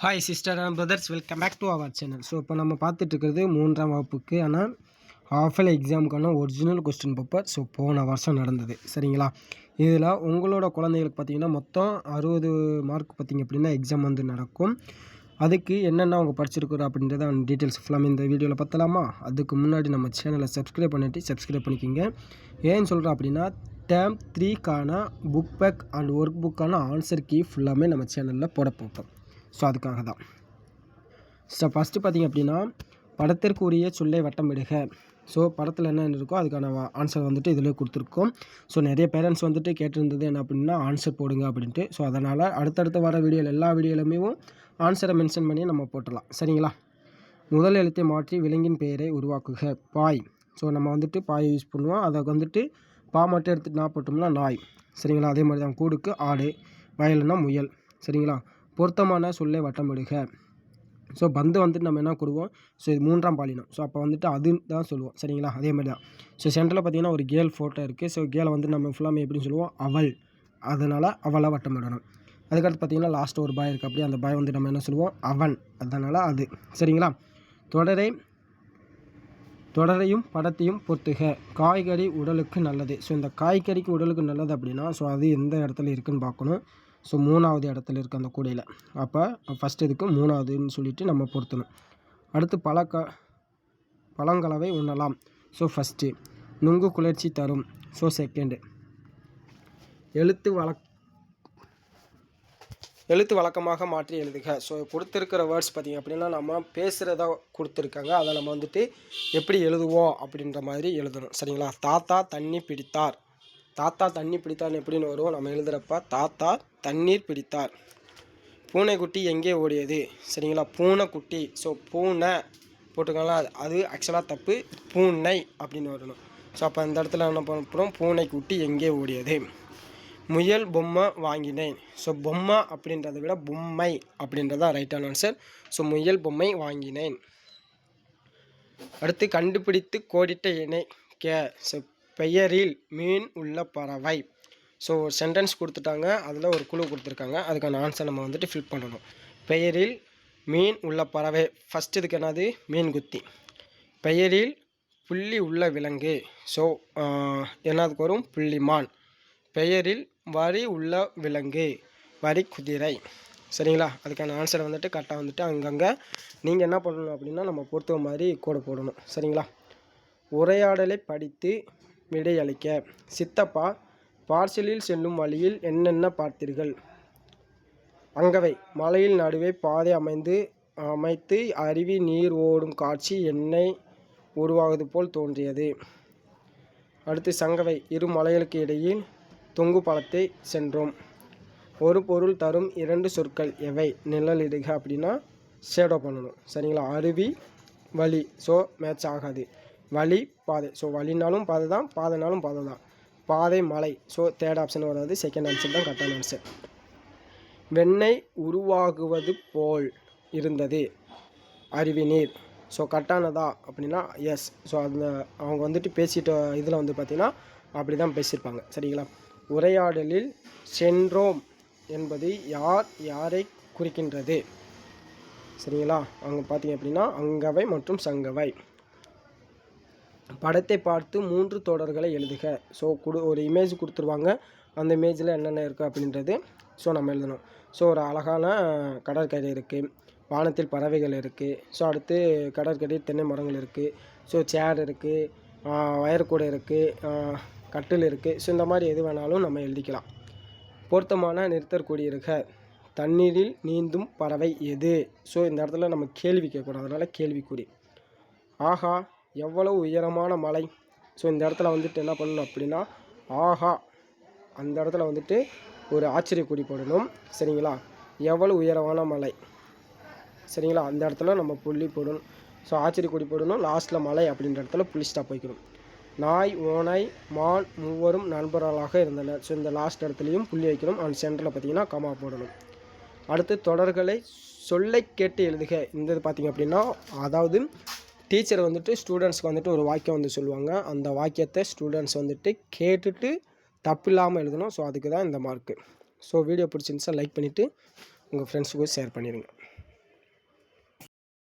Hi sister and brothers, welcome back to our channel. So இப்போ நம்ம பார்த்துட்டு இருக்கிறது 3ஆம் வகுப்புக்கு ஆனால் ஹாஃபல் எக்ஸாமுக்கான ஒரிஜினல் கொஸ்டின் பேப்பர். ஸோ போன வருஷம் நடந்தது, சரிங்களா? இதில் உங்களோட குழந்தைகளுக்கு பார்த்தீங்கன்னா மொத்தம் 60 மார்க் பார்த்திங்க அப்படின்னா எக்ஸாம் வந்து நடக்கும். அதுக்கு என்னென்ன அவங்க படிச்சிருக்கிறோம் அப்படின்றத டீட்டெயில்ஸ் ஃபுல்லாமே இந்த வீடியோவில் பார்த்தலாமா? அதுக்கு முன்னாடி நம்ம சேனலை சப்ஸ்கிரைப் பண்ணிக்கோங்க. ஏன்னு சொல்கிறோம் அப்படின்னா டேர்ம் 3க்கான புக் பேக் அண்ட் ஒர்க் புக்கான ஆன்சர் கீ ஃபுல்லாமே நம்ம சேனலில் போட போகிறோம். ஸோ அதுக்காக தான். ஸோ ஃபஸ்ட்டு பார்த்திங்க அப்படின்னா படத்திற்கு உரிய சொல்லை வட்டமிடுக. ஸோ படத்தில் என்ன இருக்கோ அதுக்கான ஆன்சர் வந்துட்டு இதில் கொடுத்துருக்கோம். ஸோ நிறைய பேரண்ட்ஸ் வந்துட்டு கேட்டிருந்தது என்ன அப்படின்னா ஆன்சர் போடுங்க அப்படின்ட்டு. ஸோ அதனால் அடுத்தடுத்து வர வீடியோவில் எல்லா வீடியோலையுமே ஆன்சரை மென்ஷன் பண்ணி நம்ம போட்டுடலாம், சரிங்களா? முதல் எழுத்தை மாற்றி விலங்கின் பெயரை உருவாக்குக. பாய். ஸோ நம்ம வந்துட்டு பாய் யூஸ் பண்ணுவோம். அதை வந்துட்டு பா மட்டும் எடுத்துகிட்டு நான் போட்டோம்னா நாய், சரிங்களா? அதே மாதிரி தான் கூடுக்கு ஆடு, வயலுன்னா முயல், சரிங்களா? பொருத்தமான சொல்லை வட்டமிடுக. ஸோ பந்து வந்துட்டு நம்ம என்ன கொடுவோம்? ஸோ இது 3ஆம் பாலினம். ஸோ அப்போ வந்துட்டு அது தான் சொல்லுவோம், சரிங்களா? அதே மாதிரி தான். ஸோ சென்டரில் பார்த்திங்கன்னா ஒரு கேர்ள் ஃபோட்டோ இருக்குது. ஸோ கேர்ளை வந்து நம்ம ஃபுல்லாமே எப்படின்னு சொல்லுவோம்? அவள். அதனால் அவளை வட்டமிடணும். அதுக்கடுத்து பார்த்திங்கன்னா லாஸ்ட்டு ஒரு பாய் இருக்குது. அப்படியே அந்த பாய் வந்து நம்ம என்ன சொல்லுவோம்? அவன். அதனால் அது, சரிங்களா? தொடரையும் படத்தையும் பொறுத்துக. காய்கறி உடலுக்கு நல்லது. ஸோ இந்த காய்கறிக்கு உடலுக்கு நல்லது அப்படின்னா ஸோ அது எந்த இடத்துல இருக்குதுன்னு பார்க்கணும். ஸோ 3வது இடத்துல இருக்குது அந்த கூடையில். அப்போ ஃபஸ்ட் இதுக்கு 3வதுன்னு சொல்லிவிட்டு நம்ம பொருத்தணும். அடுத்து பழங்கலவை உண்ணலாம். So first. நுங்கு குளிர்ச்சி தரும். So second. எழுத்து வழக்கமாக மாற்றி எழுதுக. ஸோ கொடுத்துருக்கிற வேர்ட்ஸ் பார்த்திங்க அப்படின்னா நம்ம பேசுகிறதா கொடுத்துருக்காங்க. அதை நம்ம வந்துட்டு எப்படி எழுதுவோம் அப்படின்ற மாதிரி எழுதணும், சரிங்களா? தாத்தா தண்ணி பிடித்தார். தாத்தா தண்ணி பிடித்தார்னு எப்படின்னு வரும்? நம்ம எழுதுகிறப்ப தாத்தா தண்ணீர் பிடித்தார். பூனைக்குட்டி எங்கே ஓடியது? சரிங்களா? பூனைக்குட்டி. ஸோ பூனை போட்டுக்கலாம், அது ஆக்சுவலாக தப்பு. பூனை அப்படின்னு வரணும். ஸோ அப்போ அந்த இடத்துல என்ன பண்ண பூனைக்குட்டி எங்கே ஓடியது. முயல் பொம்மை வாங்கினேன். ஸோ பொம்மை அப்படின்றத விட பொம்மை அப்படின்றதான் ரைட்டான ஆன்சர். ஸோ முயல் பொம்மை வாங்கினேன். அடுத்து கண்டுபிடித்து கோடிட்ட இணை கே. ஸோ பெயரில் மீன் உள்ள பறவை. ஸோ சென்டென்ஸ் கொடுத்துட்டாங்க, அதில் ஒரு குழு கொடுத்துருக்காங்க. அதுக்கான ஆன்சர் நம்ம வந்துட்டு ஃபில் பண்ணணும். பெயரில் மீன் உள்ள பறவை. ஃபஸ்ட்டு இதுக்கு என்னது? மீன் குத்தி. பெயரில் புள்ளி உள்ள விலங்கு. ஸோ என்னதுக்கு வரும்? புள்ளிமான். பெயரில் வரி உள்ள விலங்கு. வரி குதிரை, சரிங்களா? அதுக்கான ஆன்சரை வந்துட்டு கரெக்டாக வந்துட்டு அங்கங்கே நீங்கள் என்ன பண்ணணும் அப்படின்னா நம்ம பொறுத்த மாதிரி கோடு போடணும், சரிங்களா? உரையாடலை படித்து விடையளிக்க. சித்தப்பா பார்சலில் செல்லும் வழியில் என்னென்ன பார்த்தீர்கள்? அங்கவை. மலையில் நடுவே பாதை அமைத்து அருவி நீர் ஓடும் காட்சி எண்ணெய் உருவாகுது போல் தோன்றியது. அடுத்து சங்கவை. இரு மலைகளுக்கு இடையில் தொங்கு பாலத்தை சென்றோம். ஒரு பொருள் தரும் 2 சொற்கள் எவை? நிழலிடுக அப்படின்னா ஷேடோ பண்ணணும், சரிங்களா? அருவி வழி. ஸோ மேட்ச் ஆகாது. வழி பாதை. ஸோ வழினாலும் பாதை தான், பாதைனாலும் பாதை தான். பாதை மலை. ஸோ தேர்ட் ஆப்ஷன் வராது, செகண்ட் ஆன்சர் தான் கரெக்டான ஆன்சர். வெண்ணெய் உருவாகுவது போல் இருந்தது. அருவி நீர். ஸோ கரெக்டானதா அப்படின்னா எஸ். ஸோ அதில் அவங்க வந்துட்டு பேசிட்ட இதில் வந்து பார்த்திங்கன்னா அப்படி தான் பேசியிருப்பாங்க, சரிங்களா? உரையாடலில் சென்றோம் என்பது யாரை குறிக்கின்றது? சரிங்களா? அவங்க பார்த்திங்க அப்படின்னா அங்கவை மற்றும் சங்கவை. படத்தை பார்த்து 3 தொடர்களை எழுதுக. ஸோ ஒரு இமேஜ் கொடுத்துருவாங்க, அந்த இமேஜில் என்னென்ன இருக்குது அப்படின்றது ஸோ நம்ம எழுதணும். ஸோ ஒரு அழகான கடற்கரை இருக்குது, வானத்தில் பறவைகள் இருக்குது. ஸோ அடுத்து கடற்கரை தென்னை மரங்கள் இருக்குது. ஸோ சேர் இருக்குது, வயர்கூடை இருக்குது, கட்டில் இருக்குது. ஸோ இந்த மாதிரி எது வேணாலும் நம்ம எழுதிக்கலாம். பொருத்தமான நிறுத்தற்கூடியிருக்க. தண்ணீரில் நீந்தும் பறவை எது? ஸோ இந்த இடத்துல நம்ம கேள்வி கேட்கணும், அதனால் கேள்விக்குறி. ஆஹா எவ்வளவு உயரமான மலை. ஸோ இந்த இடத்துல வந்துட்டு என்ன பண்ணணும் அப்படின்னா ஆஹா அந்த இடத்துல வந்துட்டு ஒரு ஆச்சரியக்குறி போடணும், சரிங்களா? எவ்வளவு உயரமான மலை, சரிங்களா? அந்த இடத்துல நம்ம புள்ளி போடணும். ஸோ ஆச்சரியக்குறி போடணும். லாஸ்ட்டில் மலை அப்படின்ற இடத்துல புள்ளி ஸ்டாப் வைக்கணும். நாய் ஓனாய் மான் மூவரும் நண்பர்களாக இருந்தனர். ஸோ இந்த லாஸ்ட் இடத்துலையும் புள்ளி வைக்கணும். அண்ட் சென்டரில் பார்த்திங்கன்னா கமா போடணும். அடுத்து தொடர்களை சொல்லை கேட்டு எழுதுக. இந்த இது பார்த்திங்க அப்படின்னா அதாவது டீச்சர் வந்துட்டு ஸ்டூடெண்ட்ஸ்க்கு வந்துட்டு ஒரு வாக்கியம் வந்து சொல்லுவாங்க. அந்த வாக்கியத்தை ஸ்டூடெண்ட்ஸ் வந்துட்டு கேட்டுட்டு தப்பு இல்லாமல் எழுதணும். ஸோ அதுக்கு தான் இந்த மார்க்கு. ஸோ வீடியோ பிடிச்சிருந்துச்சா லைக் பண்ணிவிட்டு உங்கள் ஃப்ரெண்ட்ஸுக்கும் ஷேர் பண்ணிடுங்க.